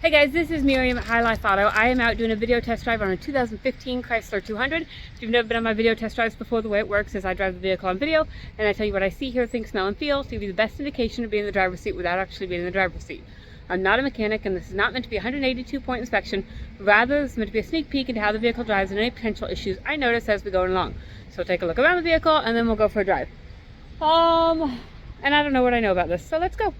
Hey guys, this is Miriam at High Life Auto. I am out doing a video test drive on a 2015 Chrysler 200. If you've never been on my video test drives before, the way it works is I drive the vehicle on video and I tell you what I see, hear, think, smell, and feel to give you the best indication of being in the driver's seat without actually being in the driver's seat. I'm not a mechanic and this is not meant to be a 182-point inspection. Rather, this is meant to be a sneak peek into how the vehicle drives and any potential issues I notice as we go along. So take a look around the vehicle and then we'll go for a drive. And I don't know what I know about this, so let's go.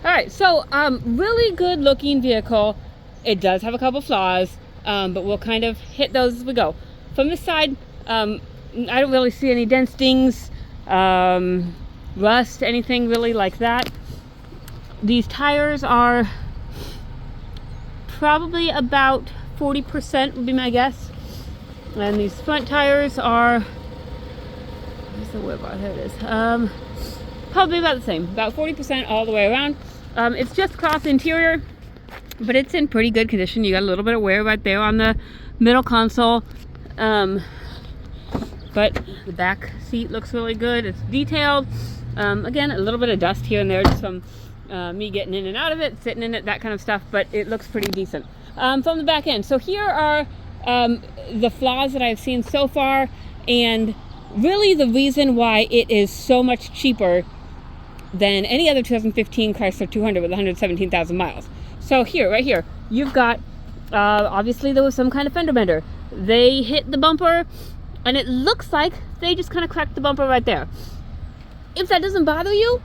Alright, so really good looking vehicle. It does have a couple flaws, but we'll kind of hit those as we go. From this side, I don't really see any dents, dings, rust, anything really like that. These tires are probably about 40% would be my guess. And these front tires are, where's the wheel bar? There it is. Probably about the same, about 40% all the way around. It's just cloth interior, but it's in pretty good condition. You got a little bit of wear right there on the middle console, but the back seat looks really good. It's detailed. Again, a little bit of dust here and there just from me getting in and out of it, sitting in it, that kind of stuff, but it looks pretty decent. From the back end, so here are the flaws that I've seen so far, and really the reason why it is so much cheaper than any other 2015 Chrysler 200 with 117,000 miles. So here, right here, you've got, obviously there was some kind of fender bender. They hit the bumper, and it looks like they just kind of cracked the bumper right there. If that doesn't bother you,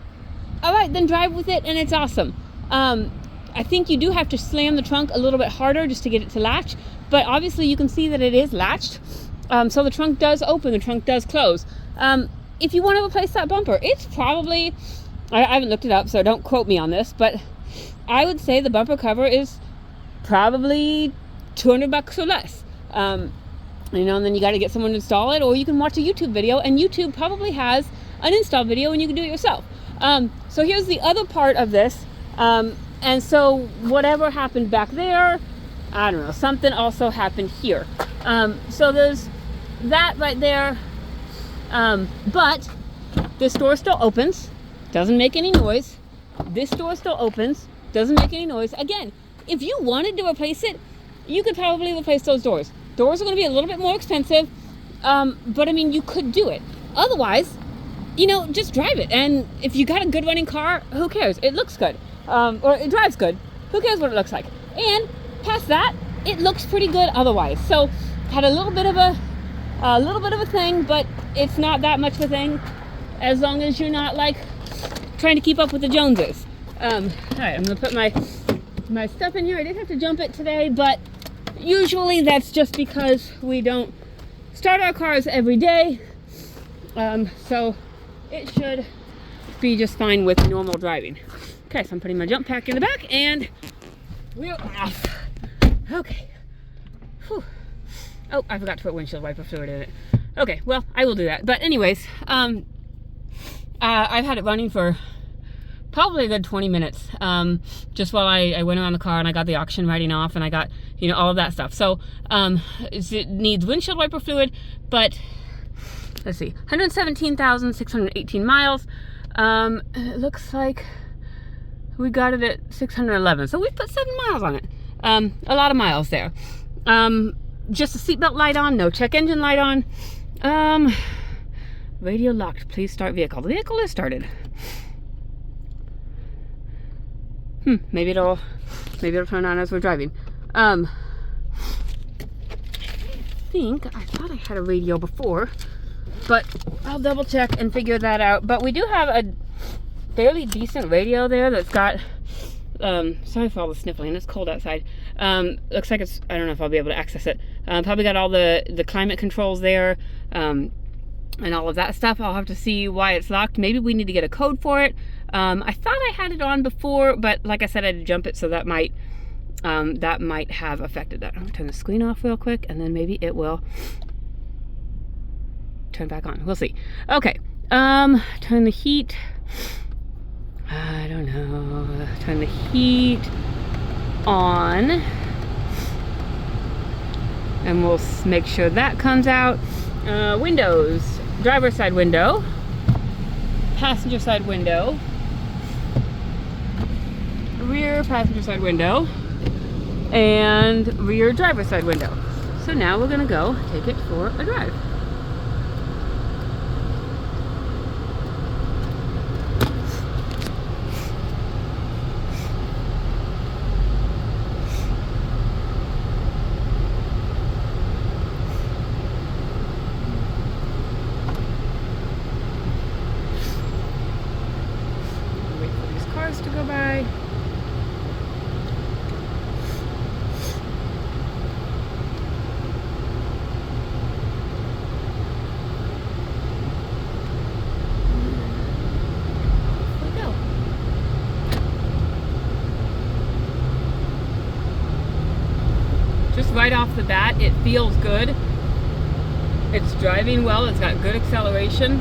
all right, then drive with it, and it's awesome. I think you do have to slam the trunk a little bit harder just to get it to latch, but obviously you can see that it is latched. So the trunk does open, the trunk does close. If you want to replace that bumper, it's probably, I haven't looked it up, so don't quote me on this, but I would say the bumper cover is probably $200 or less. And then you got to get someone to install it, or you can watch a YouTube video, and YouTube probably has an install video and you can do it yourself. So here's the other part of this. And so whatever happened back there, I don't know, something also happened here. So there's that right there. But this door still opens. Doesn't make any noise. This door still opens, doesn't make any noise. Again, if you wanted to replace it, you could probably replace those doors. Doors are going to be a little bit more expensive, but I mean, you could do it. Otherwise, just drive it. And if you got a good running car, who cares? It looks good, or it drives good. Who cares what it looks like? And past that, it looks pretty good otherwise. So, had a little bit of a thing, but it's not that much of a thing, as long as you're not like trying to keep up with the Joneses. All right, I'm gonna put my stuff in here. I did have to jump it today, but usually that's just because we don't start our cars every day. So it should be just fine with normal driving. Okay, so I'm putting my jump pack in the back and we're off. Okay. Whew. Oh, I forgot to put windshield wiper fluid in it. Okay, well, I will do that. But anyways, I've had it running for probably a good 20 minutes, just while I went around the car and I got the auction writing off and I got, all of that stuff. So, it needs windshield wiper fluid, but let's see, 117,618 miles. It looks like we got it at 611. So we put 7 miles on it. A lot of miles there. Just a seatbelt light on, no check engine light on. Radio locked, please start vehicle. The vehicle is started. Maybe it'll turn on as we're driving. I thought I had a radio before, but I'll double check and figure that out. But we do have a fairly decent radio there that's got, sorry for all the sniffling, it's cold outside. Looks like it's, I don't know if I'll be able to access it. Probably got all the climate controls there, and all of that stuff. I'll have to see why it's locked. Maybe we need to get a code for it. I thought I had it on before, but like I said, I had to jump it, so that might have affected that. I'm gonna turn the screen off real quick, and then maybe it will turn back on. We'll see. Okay, turn the heat. I don't know. Turn the heat on, and we'll make sure that comes out. Windows. Driver's side window, passenger side window, rear passenger side window, and rear driver's side window. So now we're gonna go take it for a drive. Wait for these cars to go by. Just right off the bat, it feels good. It's driving well, it's got good acceleration.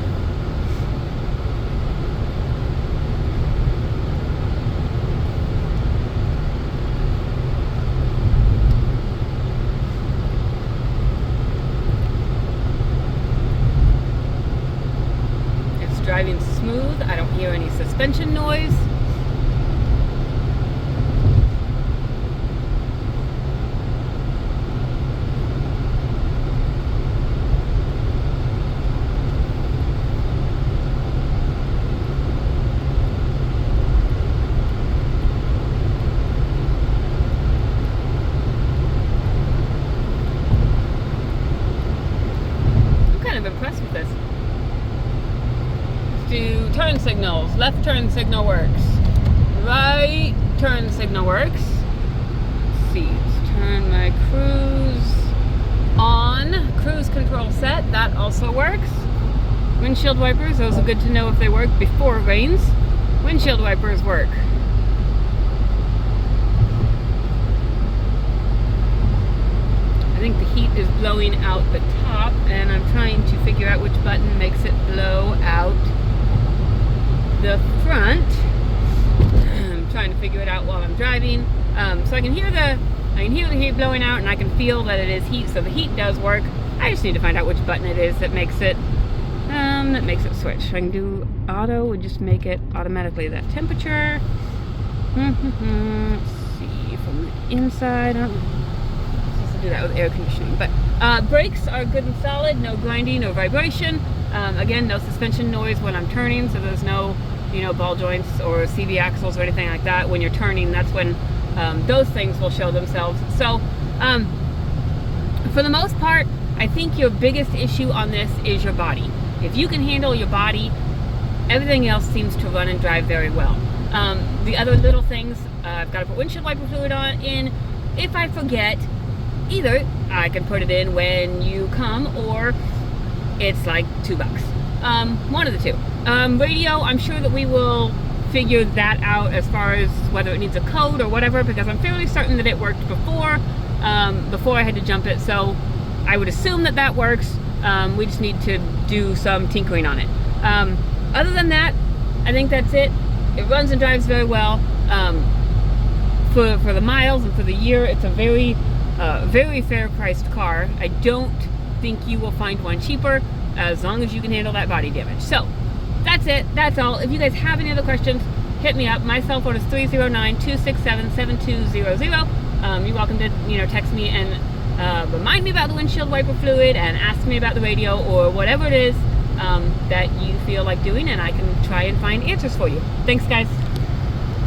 It's driving smooth, I don't hear any suspension noise. Impressed with this. Let's do turn signals. Left turn signal works. Right turn signal works. Let's see. Let's turn my cruise on. Cruise control set. That also works. Windshield wipers. Those are good to know if they work before it rains. Windshield wipers work. I think the heat is blowing out the top, and I'm trying to figure out which button makes it blow out the front. I'm trying to figure it out while I'm driving. So I can hear the heat blowing out, and I can feel that it is heat, so the heat does work. I just need to find out which button it is that makes it switch. I can do auto, would just make it automatically that temperature. Let's see, from the inside, I don't know. Do that with air conditioning, but brakes are good and solid, no grinding or vibration. Again, no suspension noise when I'm turning, so there's no ball joints or CV axles or anything like that. When you're turning, that's when those things will show themselves. So for the most part, I think your biggest issue on this is your body. If you can handle your body, everything else seems to run and drive very well. The other little things, I've got to put windshield wiper fluid in. If I forget, either I can put it in when you come, or it's like $2. One of the two. Radio, I'm sure that we will figure that out as far as whether it needs a code or whatever, because I'm fairly certain that it worked before I had to jump it, so I would assume that that works. We just need to do some tinkering on it. Other than that, I think that's it. It runs and drives very well. For the miles and for the year, it's a very fair priced car. I don't think you will find one cheaper, as long as you can handle that body damage. So that's it, that's all. If you guys have any other questions, hit me up. My cell phone is 309-267-7200. You're welcome to text me and remind me about the windshield wiper fluid, and ask me about the radio, or whatever it is that you feel like doing, and I can try and find answers for you. Thanks, guys.